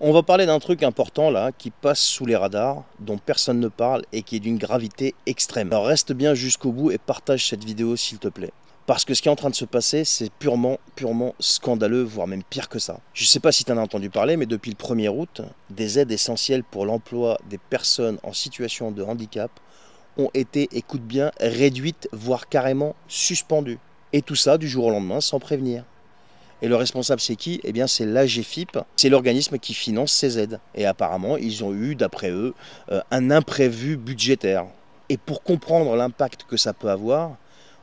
On va parler d'un truc important là, qui passe sous les radars, dont personne ne parle et qui est d'une gravité extrême. Alors reste bien jusqu'au bout et partage cette vidéo s'il te plaît. Parce que ce qui est en train de se passer, c'est purement scandaleux, voire même pire que ça. Je ne sais pas si tu en as entendu parler, mais depuis le 1er août, des aides essentielles pour l'emploi des personnes en situation de handicap ont été, écoute bien, réduites, voire carrément suspendues. Et tout ça du jour au lendemain, sans prévenir. Et le responsable, c'est qui? Eh bien, c'est l'AGFIP, c'est l'organisme qui finance ces aides. Et apparemment, ils ont eu, d'après eux, un imprévu budgétaire. Et pour comprendre l'impact que ça peut avoir,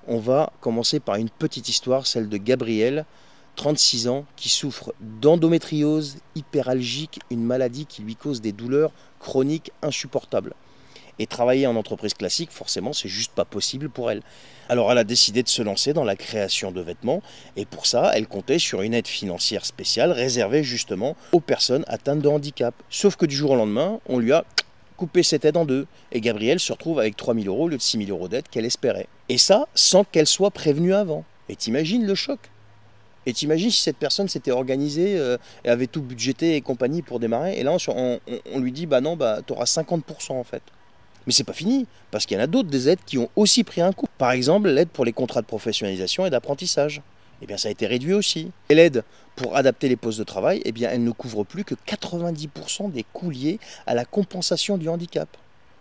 on va commencer par une petite histoire, celle de Gabriel, 36 ans, qui souffre d'endométriose hyperalgique, une maladie qui lui cause des douleurs chroniques insupportables. Et travailler en entreprise classique, forcément, c'est juste pas possible pour elle. Alors elle a décidé de se lancer dans la création de vêtements et pour ça, elle comptait sur une aide financière spéciale réservée justement aux personnes atteintes de handicap. Sauf que du jour au lendemain, on lui a coupé cette aide en deux et Gabrielle se retrouve avec 3 000 euros au lieu de 6 000 euros d'aide qu'elle espérait. Et ça, sans qu'elle soit prévenue avant. Et t'imagines le choc? Et t'imagines si cette personne s'était organisée et avait tout budgété et compagnie pour démarrer et là on lui dit bah non, bah t'auras 50% en fait. Mais c'est pas fini, parce qu'il y en a d'autres des aides qui ont aussi pris un coup. Par exemple, l'aide pour les contrats de professionnalisation et d'apprentissage. Eh bien, ça a été réduit aussi. Et l'aide pour adapter les postes de travail, eh bien, elle ne couvre plus que 90% des coûts liés à la compensation du handicap.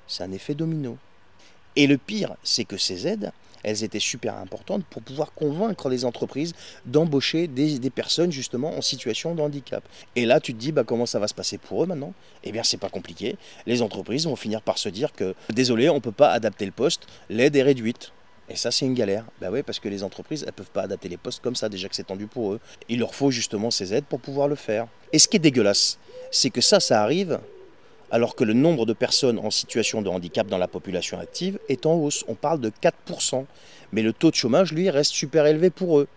C'est un effet domino. Et le pire, c'est que ces aides, elles étaient super importantes pour pouvoir convaincre les entreprises d'embaucher des personnes justement en situation de handicap. Et là, tu te dis, bah, comment ça va se passer pour eux maintenant? Eh bien, c'est pas compliqué. Les entreprises vont finir par se dire que, désolé, on ne peut pas adapter le poste, l'aide est réduite. Et ça, c'est une galère. Bah oui, parce que les entreprises, elles ne peuvent pas adapter les postes comme ça, déjà que c'est tendu pour eux. Il leur faut justement ces aides pour pouvoir le faire. Et ce qui est dégueulasse, c'est que ça arrive alors que le nombre de personnes en situation de handicap dans la population active est en hausse. On parle de 4%. Mais le taux de chômage, lui, reste super élevé pour eux.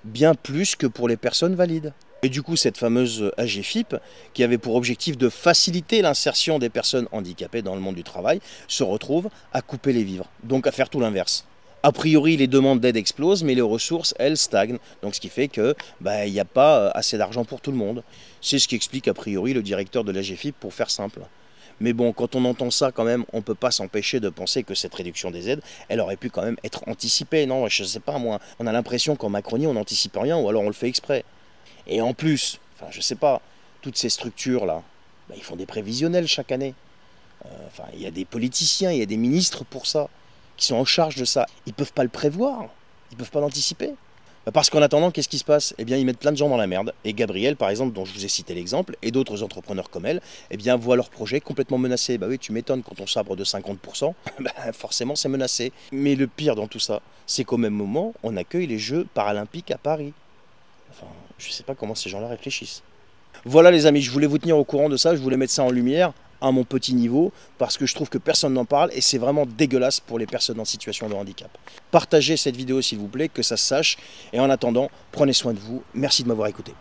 Bien plus que pour les personnes valides. Et du coup, cette fameuse AGFIP, qui avait pour objectif de faciliter l'insertion des personnes handicapées dans le monde du travail, se retrouve à couper les vivres. Donc à faire tout l'inverse. A priori, les demandes d'aide explosent, mais les ressources, elles, stagnent. Donc ce qui fait que il n'y a pas assez d'argent pour tout le monde. C'est ce qui explique a priori le directeur de l'AGFIP pour faire simple. Mais bon, quand on entend ça quand même, on ne peut pas s'empêcher de penser que cette réduction des aides, elle aurait pu quand même être anticipée. Non, je ne sais pas moi. On a l'impression qu'en Macronie, on n'anticipe rien ou alors on le fait exprès. Et en plus, enfin je ne sais pas, toutes ces structures-là, ils font des prévisionnels chaque année. Il y a des politiciens, il y a des ministres pour ça, qui sont en charge de ça. Ils ne peuvent pas le prévoir, ils ne peuvent pas l'anticiper. Parce qu'en attendant, qu'est-ce qui se passe? Eh bien, ils mettent plein de gens dans la merde. Et Gabrielle, par exemple, dont je vous ai cité l'exemple, et d'autres entrepreneurs comme elle, eh bien, voient leur projet complètement menacé. Bah oui, tu m'étonnes, quand on sabre de 50%, forcément, c'est menacé. Mais le pire dans tout ça, c'est qu'au même moment, on accueille les Jeux paralympiques à Paris. Enfin, je ne sais pas comment ces gens-là réfléchissent. Voilà les amis, je voulais vous tenir au courant de ça, je voulais mettre ça en lumière à mon petit niveau, parce que je trouve que personne n'en parle et c'est vraiment dégueulasse pour les personnes en situation de handicap. Partagez cette vidéo s'il vous plaît, que ça se sache, et en attendant, prenez soin de vous, merci de m'avoir écouté.